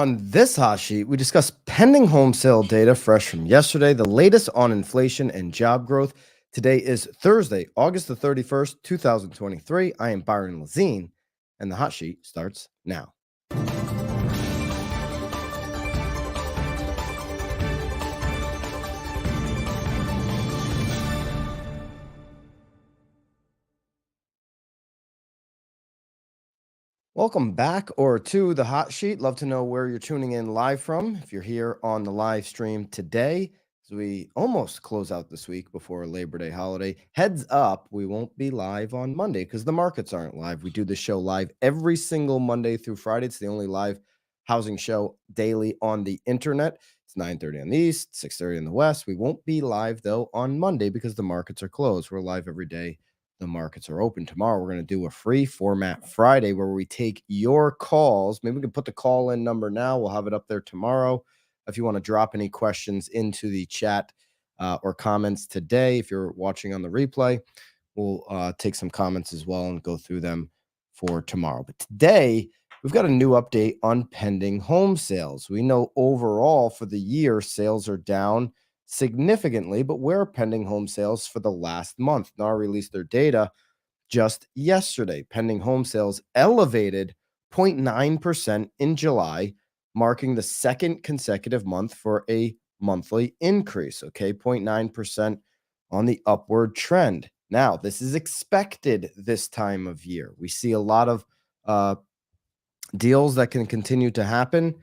On this hot sheet, we discuss pending home sale data fresh from yesterday, the latest on inflation and job growth. Today is Thursday, August the 31st, 2023. I am Byron Lazine, and the hot sheet starts now. Welcome back or to the hot sheet. Love to know where you're tuning in live from. If you're here on the live stream today, as we almost close out this week before Labor Day holiday, heads up, we won't be live on Monday because the markets aren't live. We do the show live every single Monday through Friday. It's the only live housing show daily on the internet. It's 9:30 on the East, 6:30 in the West. We won't be live though on Monday because the markets are closed. We're live every day the markets are open. Tomorrow, we're going to do a free format Friday where we take your calls. Maybe we can put the call in number now. We'll have it up there tomorrow. If you want to drop any questions into the chat or comments today, if you're watching on the replay, we'll take some comments as well and go through them for tomorrow. But today, we've got a new update on pending home sales. We know overall for the year, sales are down significantly, but where are pending home sales for the last month? NAR released their data just yesterday. Pending home sales elevated 0.9% in July, marking the second consecutive month for a monthly increase. Okay, 0.9% on the upward trend. Now, this is expected this time of year. We see a lot of deals that can continue to happen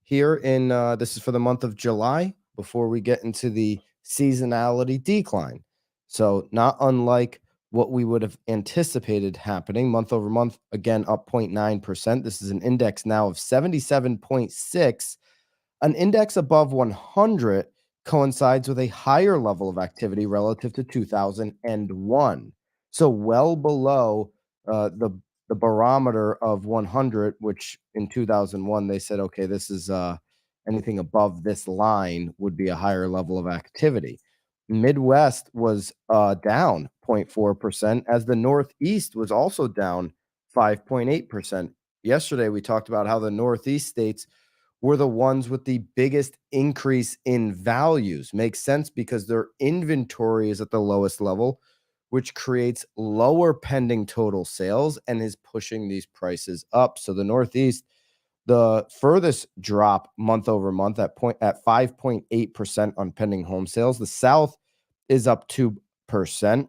here in this is for the month of July before we get into the seasonality decline. So not unlike what we would have anticipated happening month over month, again, up 0.9%. This is an index now of 77.6. An index above 100 coincides with a higher level of activity relative to 2001. So well below the barometer of 100, which in 2001 they said, okay, this is anything above this line would be a higher level of activity. Midwest was down 0.4%, as the Northeast was also down 5.8%. Yesterday, we talked about how the Northeast states were the ones with the biggest increase in values. Makes sense because their inventory is at the lowest level, which creates lower pending total sales and is pushing these prices up. So the Northeast, the furthest drop month over month at 5.8% on pending home sales. The South is up 2%,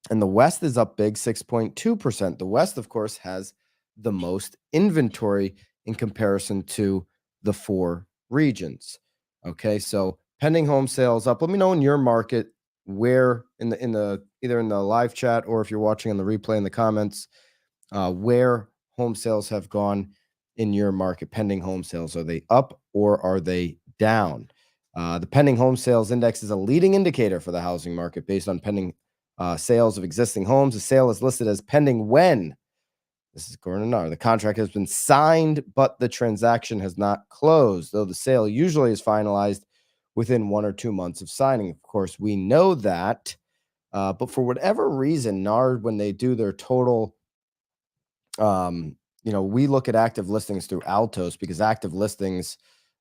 and the West is up big 6.2%. The West, of course, has the most inventory in comparison to the four regions. Okay, so pending home sales up. Let me know in your market where in the either in the live chat or if you're watching on the replay in the comments, where home sales have gone in your market. Pending home sales, are they up or are they down? The pending home sales index is a leading indicator for the housing market based on pending sales of existing homes. A sale is listed as pending when, this is according to NAR, the contract has been signed, but the transaction has not closed, though the sale usually is finalized within 1 or 2 months of signing. Of course, we know that, but for whatever reason, NAR, when they do their total, we look at active listings through Altos because active listings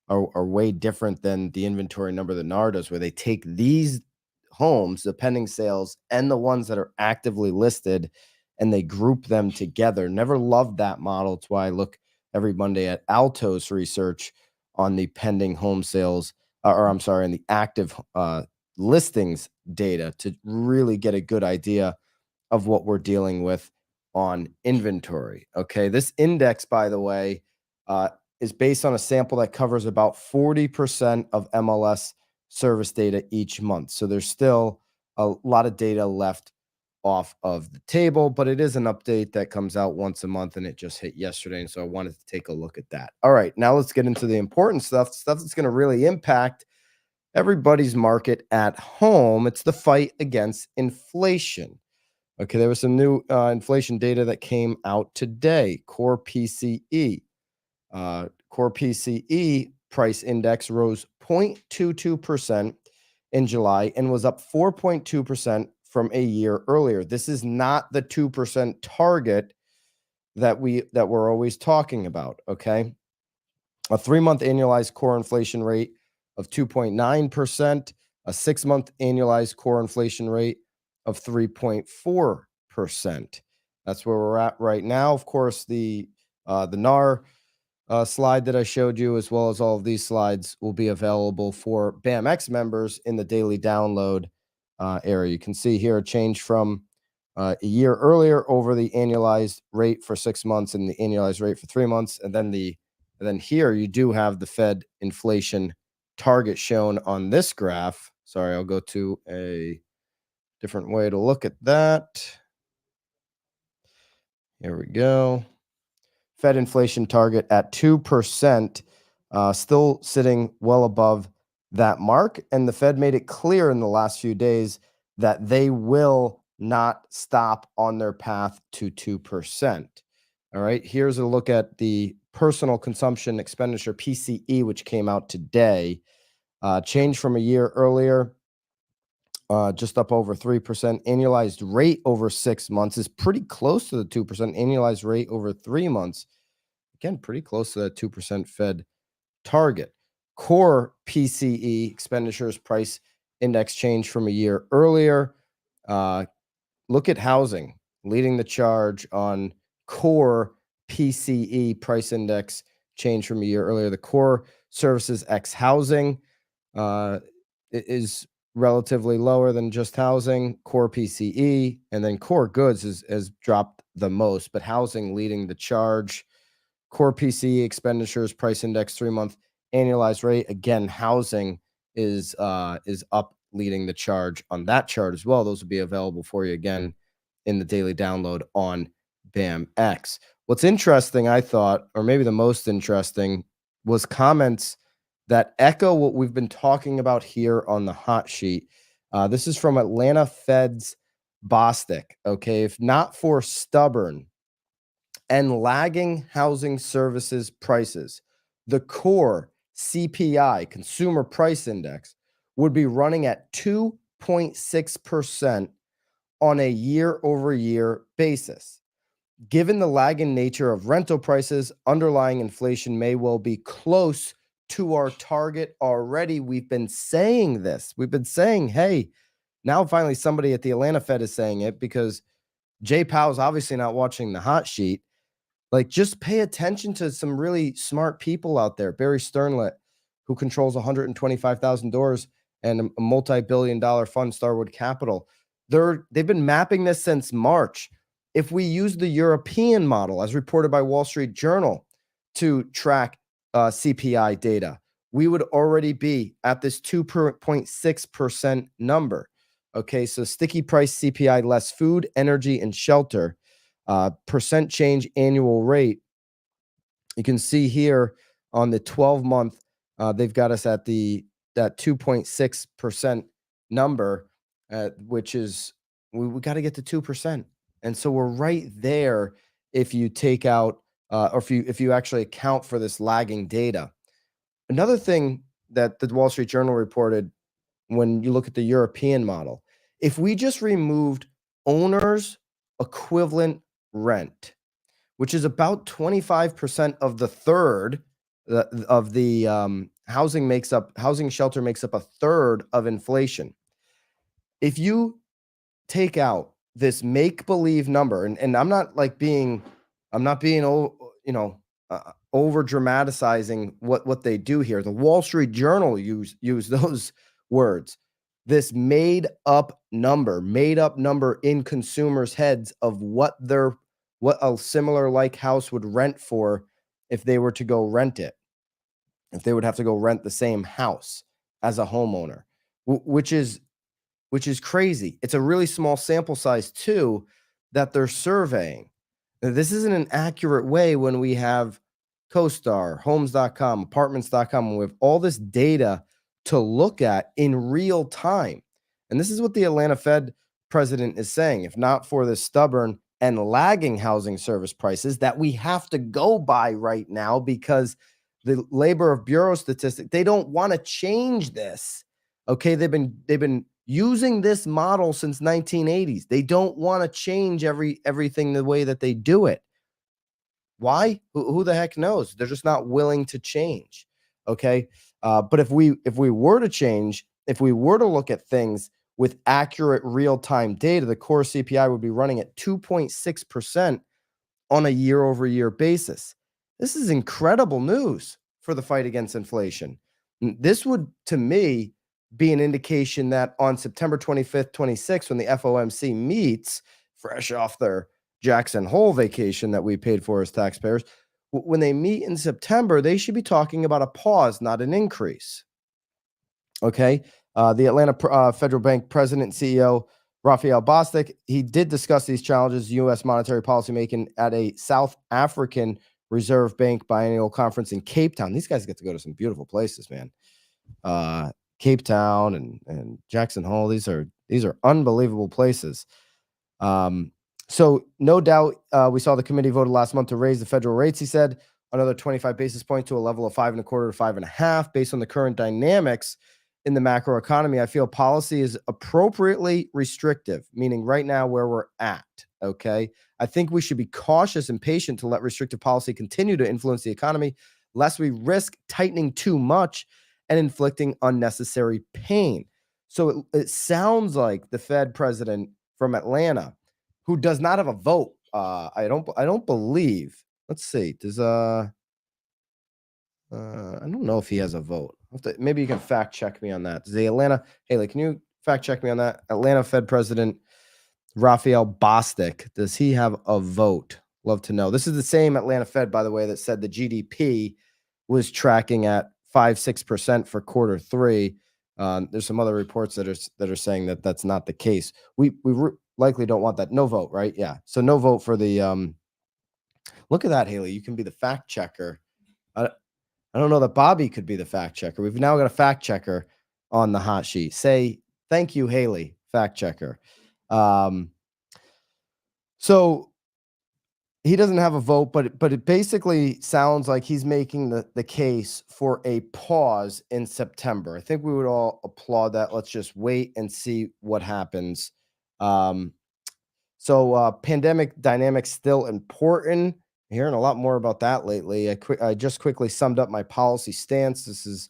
are way different than the inventory number that NAR does, where they take these homes, the pending sales, and the ones that are actively listed, and they group them together. Never loved that model. It's why I look every Monday at Altos research on the pending home sales, and the active listings data to really get a good idea of what we're dealing with on inventory. Okay, this index, by the way, is based on a sample that covers about 40% of MLS service data each month. So there's still a lot of data left off of the table, but it is an update that comes out once a month, and it just hit yesterday. And so I wanted to take a look at that. All right, now let's get into the important stuff that's going to really impact everybody's market at home. It's the fight against inflation. Okay, there was some new inflation data that came out today. Core PCE. Core PCE price index rose 0.22% in July and was up 4.2% from a year earlier. This is not the 2% target that we're always talking about, okay? a 3-month annualized core inflation rate of 2.9%, a 6-month annualized core inflation rate of 3.4%. That's where we're at right now. Of course, the NAR slide that I showed you, as well as all of these slides, will be available for BAMX members in the daily download area. You can see here a change from a year earlier over the annualized rate for 6 months and the annualized rate for 3 months, and then here you do have the Fed inflation target shown on this graph. Sorry, I'll go to a different way to look at that. Here we go. Fed inflation target at 2%, still sitting well above that mark. And the Fed made it clear in the last few days that they will not stop on their path to 2%. All right, here's a look at the personal consumption expenditure PCE, which came out today. Change from a year earlier, just up over 3%. Annualized rate over 6 months is pretty close to the 2%. Annualized rate over 3 months, again, pretty close to that 2% Fed target. Core PCE, expenditures price index, change from a year earlier. Look at housing leading the charge on core PCE price index change from a year earlier. The core services X housing is relatively lower than just housing. Core PCE, and then core goods has dropped the most, but housing leading the charge. Core PCE expenditures price index 3-month annualized rate. Again, housing is up, leading the charge on that chart as well. Those will be available for you again in the daily download on BAMX. What's interesting, I thought, or maybe the most interesting, was comments that echo what we've been talking about here on the hot sheet. This is from Atlanta Fed's Bostic. Okay, if not for stubborn and lagging housing services prices, the core CPI, Consumer Price Index, would be running at 2.6% on a year-over-year basis. Given the lagging nature of rental prices, underlying inflation may well be close to our target already. We've been saying this. We've been saying, hey, now finally somebody at the Atlanta Fed is saying it, because Jay Powell's obviously not watching the hot sheet. Like, just pay attention to some really smart people out there. Barry Sternlet, who controls 125,000 doors and a multi-billion-dollar fund, Starwood Capital. They've been mapping this since March. If we use the European model, as reported by Wall Street Journal, to track CPI data, we would already be at this 2.6% number. Okay, so sticky price CPI less food, energy, and shelter. Percent change annual rate. You can see here on the 12-month, they've got us at that 2.6% number, which is we got to get to 2%, and so we're right there if you take out or if you actually account for this lagging data. Another thing that the Wall Street Journal reported, when you look at the European model, if we just removed owner's equivalent rent, which is about 25% of the third of the housing shelter makes up a third of inflation. If you take out this make-believe number, and I'm not being over dramatizing what they do here. The Wall Street Journal use those words. This made up number in consumers' heads of what a similar like house would rent for if they were to go rent it, if they would have to go rent the same house as a homeowner, which is crazy. It's a really small sample size too that they're surveying. Now, this isn't an accurate way when we have CoStar, Homes.com, Apartments.com, and we have all this data to look at in real time. And this is what the Atlanta Fed president is saying. If not for the stubborn and lagging housing service prices that we have to go by right now, because the Labor Bureau statistic, they don't want to change this. Okay, they've been using this model since 1980s. They don't want to change everything the way that they do it. Why? Who the heck knows? They're just not willing to change. Okay. But if we were to change, if we were to look at things with accurate real time data, the core CPI would be running at 2.6% on a year over year basis. This is incredible news for the fight against inflation. This would, to me, be an indication that on September 25th, 26th, when the FOMC meets, fresh off their Jackson Hole vacation that we paid for as taxpayers, when they meet in September, they should be talking about a pause, not an increase. Okay. The Atlanta Federal Bank president and CEO, Raphael Bostic, he did discuss these challenges, U.S. monetary policy making at a South African Reserve Bank biennial conference in Cape Town. These guys get to go to some beautiful places, man. Cape Town and Jackson Hole. These are unbelievable places. So no doubt, we saw the committee voted last month to raise the federal rates. He said another 25 basis points to a level of 5.25 to 5.5, based on the current dynamics in the macro economy. I feel policy is appropriately restrictive, meaning right now where we're at. Okay, I think we should be cautious and patient to let restrictive policy continue to influence the economy, lest we risk tightening too much and inflicting unnecessary pain. So it sounds like the Fed president from Atlanta, who does not have a vote. I don't believe. Let's see. Does I don't know if he has a vote. Maybe you can fact check me on that. Does the Atlanta Haley, can you fact check me on that? Atlanta Fed President Raphael Bostic, does he have a vote? Love to know. This is the same Atlanta Fed, by the way, that said the GDP was tracking at 5-6% for quarter three. There's some other reports that are saying that that's not the case. We likely don't want that. No vote, right? Yeah. So no vote for the. Look at that, Haley. You can be the fact checker. I don't know that Bobby could be the fact checker. We've now got a fact checker on the hot sheet. Say thank you, Haley, fact checker. So he doesn't have a vote, but it basically sounds like he's making the case for a pause in September. I think we would all applaud that. Let's just wait and see what happens. So pandemic dynamics still important. Hearing a lot more about that lately. I just quickly summed up my policy stance. This is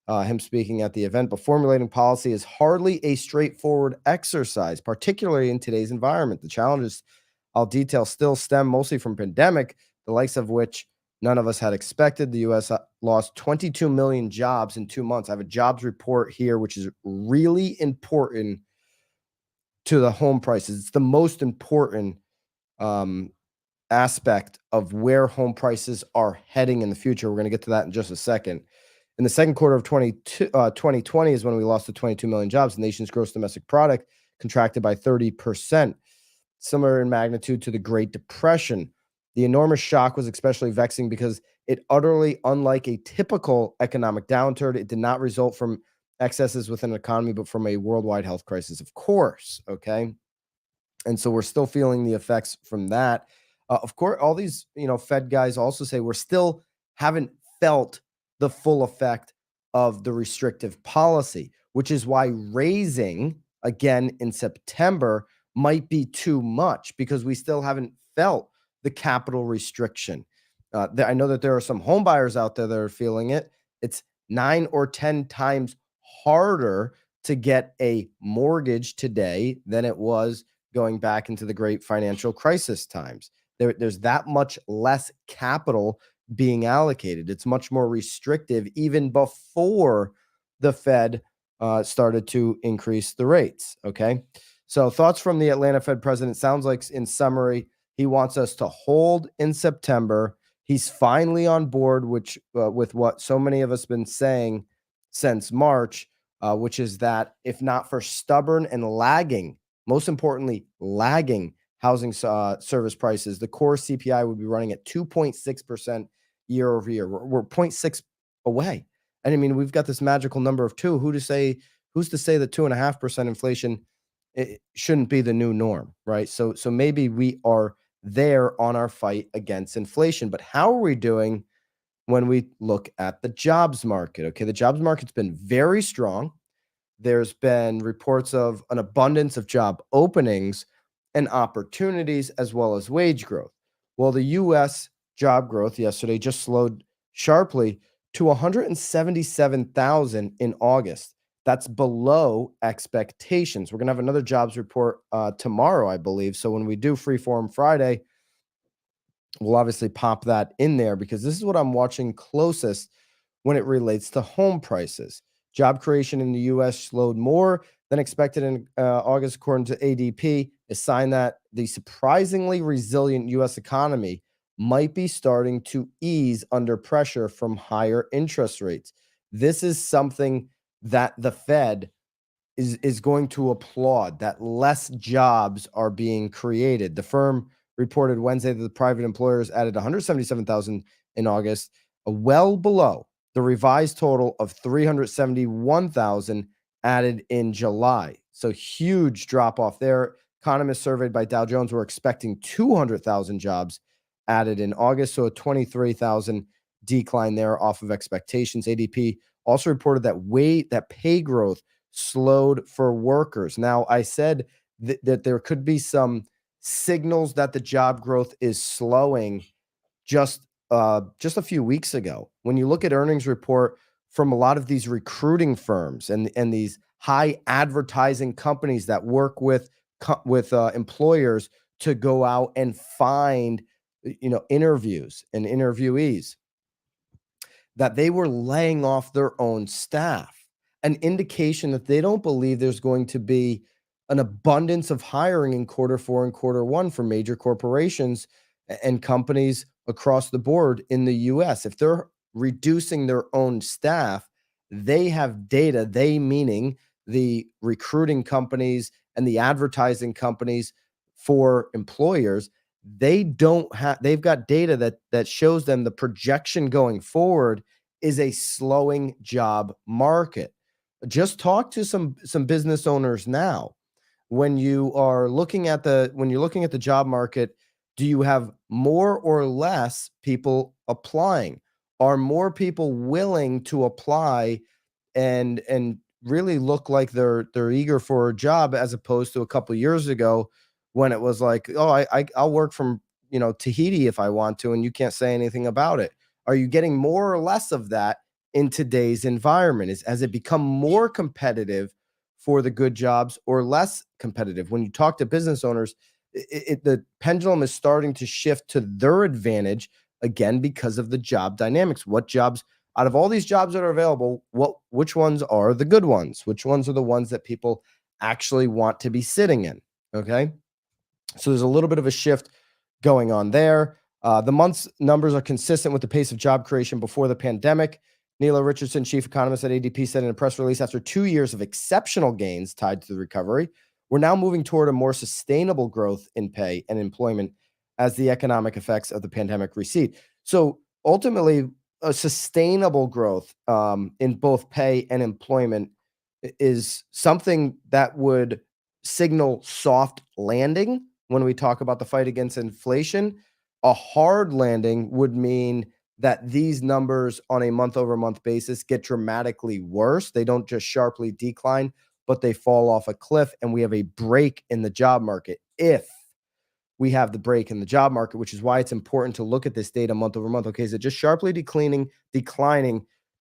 him speaking at the event. But formulating policy is hardly a straightforward exercise, particularly in today's environment. The challenges I'll detail still stem mostly from pandemic, the likes of which none of us had expected. The U.S. lost 22 million jobs in 2 months. I have a jobs report here, which is really important to the home prices. It's the most important aspect of where home prices are heading in the future. We're going to get to that in just a second. In the second quarter of 2020 is when we lost the 22 million jobs. The nation's gross domestic product contracted by 30%, similar in magnitude to the Great Depression. The enormous shock was especially vexing because it utterly, unlike a typical economic downturn, it did not result from excesses within an economy, but from a worldwide health crisis, of course. Okay. And so we're still feeling the effects from that. Of course, all these, Fed guys also say we're still haven't felt the full effect of the restrictive policy, which is why raising again in September might be too much, because we still haven't felt the capital restriction. I know that there are some home buyers out there that are feeling it. It's 9 or 10 times harder to get a mortgage today than it was going back into the great financial crisis times. There's that much less capital being allocated. It's much more restrictive even before the Fed started to increase the rates. Okay. So thoughts from the Atlanta Fed president sounds like, in summary, he wants us to hold in September. He's finally on board, with what so many of us been saying since March, which is that if not for stubborn and lagging, most importantly, lagging housing service prices, the core CPI would be running at 2.6% year over year. We're 0.6 away. And I mean, we've got this magical number of 2. Who's to say that 2.5% inflation, it shouldn't be the new norm, right? So maybe we are there on our fight against inflation. But how are we doing when we look at the jobs market? Okay, the jobs market's been very strong. There's been reports of an abundance of job openings and opportunities, as well as wage growth. Well, the U.S. job growth yesterday just slowed sharply to 177,000 in August. That's below expectations. We're going to have another jobs report tomorrow, I believe. So when we do Freeform Friday, we'll obviously pop that in there because this is what I'm watching closest when it relates to home prices. Job creation in the US slowed more than expected in August, according to ADP, a sign that the surprisingly resilient US economy might be starting to ease under pressure from higher interest rates. This is something that the Fed is going to applaud, that less jobs are being created. The firm reported Wednesday that the private employers added 177,000 in August, well below the revised total of 371,000 added in July. So huge drop off there. Economists surveyed by Dow Jones were expecting 200,000 jobs added in August, so a 23,000 decline there off of expectations. ADP also reported that pay growth slowed for workers. Now, I said that there could be some signals that the job growth is slowing just a few weeks ago. When you look at earnings report from a lot of these recruiting firms and these high advertising companies that work with employers to go out and find interviews and interviewees, that they were laying off their own staff, an indication that they don't believe there's going to be an abundance of hiring in quarter four and quarter one for major corporations and companies across the board in the US. If they're reducing their own staff, they have data, they meaning the recruiting companies and the advertising companies for employers, they've got data that shows them the projection going forward is a slowing job market. Just talk to some business owners now. When you're looking at the job market, do you have more or less people applying? Are more people willing to apply and really look like they're eager for a job as opposed to a couple years ago when it was like, oh, I'll work from Tahiti if I want to, and you can't say anything about it. Are you getting more or less of that in today's environment? Has it become more competitive for the good jobs or less competitive? When you talk to business owners, the pendulum is starting to shift to their advantage again because of the job dynamics. What jobs out of all these jobs that are available, which ones are the good ones? Which ones are the ones that people actually want to be sitting in? Okay. So there's a little bit of a shift going on there. The month's numbers are consistent with the pace of job creation before the pandemic. Neela Richardson, chief economist at ADP, said in a press release, after 2 years of exceptional gains tied to the recovery, we're now moving toward a more sustainable growth in pay and employment as the economic effects of the pandemic recede. So ultimately, a sustainable growth in both pay and employment is something that would signal soft landing when we talk about the fight against inflation. A hard landing would mean that these numbers on a month over month basis get dramatically worse. They don't just sharply decline, but they fall off a cliff, and we have a break in the job market. If we have the break in the job market, which is why it's important to look at this data month over month. Okay, is it just sharply declining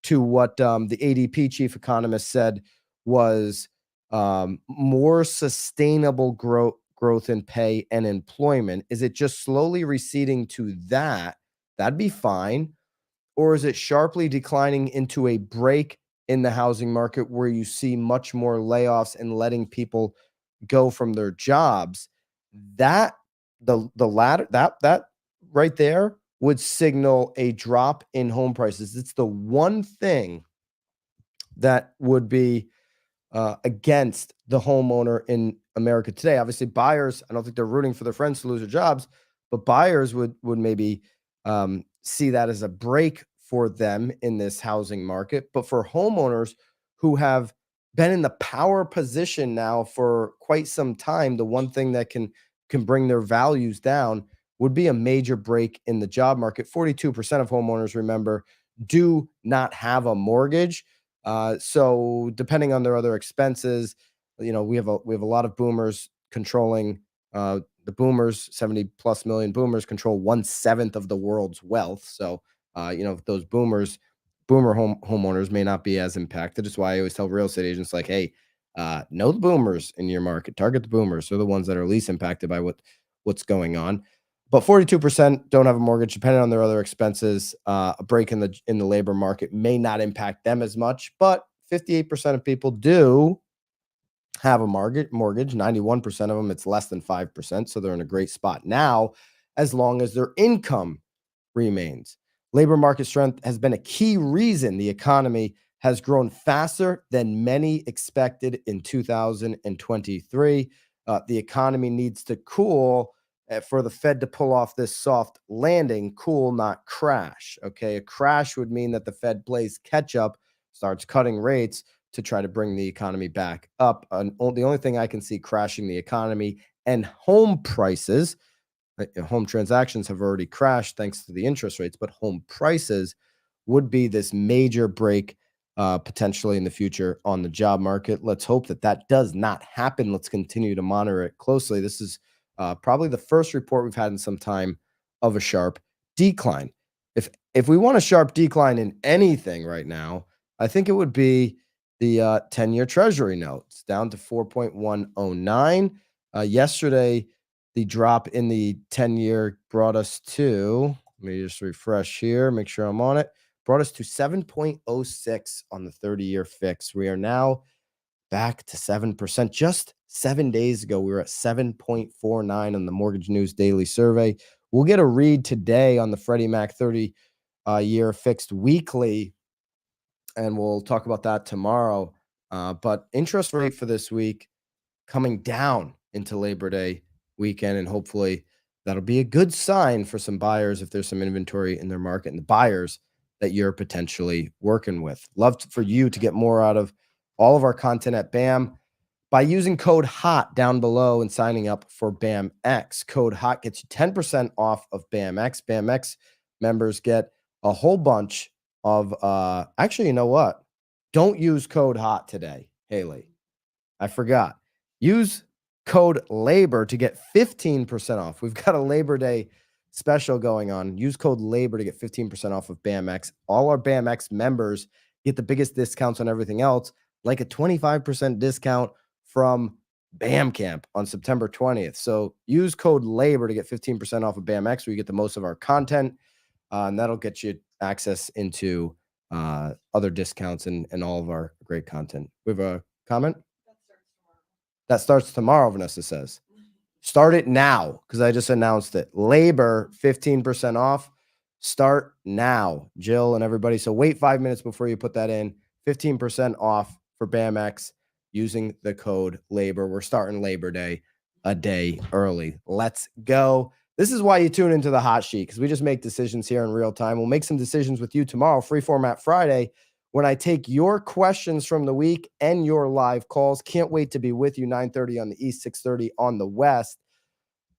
to what the ADP chief economist said was more sustainable growth in pay and employment? Is it just slowly receding to that? That'd be fine. Or is it sharply declining into a break in the housing market where you see much more layoffs and letting people go from their jobs? That the latter that right there would signal a drop in home prices. It's the one thing that would be against the homeowner in America today. Obviously, buyers, I don't think they're rooting for their friends to lose their jobs, but buyers would maybe see that as a break for them in this housing market. But for homeowners who have been in the power position now for quite some time, the one thing that can bring their values down would be a major break in the job market. 42% of homeowners, remember, do not have a mortgage. So depending on their other expenses, we have a lot of boomers controlling the boomers, 70 plus million boomers control 1/7 of the world's wealth. So, those boomer homeowners may not be as impacted. That's why I always tell real estate agents, like, hey, know the boomers in your market, target the boomers. They're the ones that are least impacted by what's going on. But 42% don't have a mortgage, depending on their other expenses. A break in the labor market may not impact them as much, but 58% of people do have a mortgage. 91% of them, it's less than 5%. So they're in a great spot now, as long as their income remains. Labor market strength has been a key reason the economy has grown faster than many expected in 2023. The economy needs to cool for the Fed to pull off this soft landing. Cool, not crash. Okay. A crash would mean that the Fed plays catch up, starts cutting rates to try to bring the economy back up. The only thing I can see crashing the economy and home prices, home transactions have already crashed thanks to the interest rates, but home prices would be this major break potentially in the future on the job market. Let's hope that does not happen. Let's continue to monitor it closely. This is probably the first report we've had in some time of a sharp decline. If we want a sharp decline in anything right now, I think it would be the 10-year Treasury notes down to 4.109. Yesterday, the drop in the 10-year brought us to, let me just refresh here, make sure I'm on it, brought us to 7.06 on the 30-year fix. We are now back to 7%. Just 7 days ago, we were at 7.49 on the Mortgage News Daily Survey. We'll get a read today on the Freddie Mac 30-year fixed weekly, and we'll talk about that tomorrow. But interest rate for this week coming down into Labor Day weekend, and hopefully that'll be a good sign for some buyers if there's some inventory in their market and the buyers that you're potentially working with. Love for you to get more out of all of our content at BAM by using code HOT down below and signing up for BAMX. Code HOT gets you 10% off of BAMX. BAMX members get a whole bunch of actually, you know what? Don't use code HOT today, Haley. I forgot. Use code LABOR to get 15% off. We've got a Labor Day special going on. Use code LABOR to get 15% off of BAMX. All our BAMX members get the biggest discounts on everything else, like a 25% discount from BAM Camp on September 20th. So use code LABOR to get 15% off of BAMX, where you get the most of our content, and that'll get you access into other discounts and all of our great content. We have a comment? That starts tomorrow, Vanessa says. Start it now, because I just announced it. Labor, 15% off. Start now, Jill and everybody. So wait 5 minutes before you put that in. 15% off for BAMX using the code LABOR. We're starting Labor Day a day early. Let's go. This is why you tune into the hot sheet, because we just make decisions here in real time. We'll make some decisions with you tomorrow, free format Friday, when I take your questions from the week and your live calls. Can't wait to be with you, 9:30 on the East, 6:30 on the West.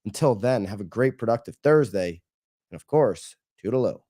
Until then, have a great, productive Thursday. And of course, toodaloo.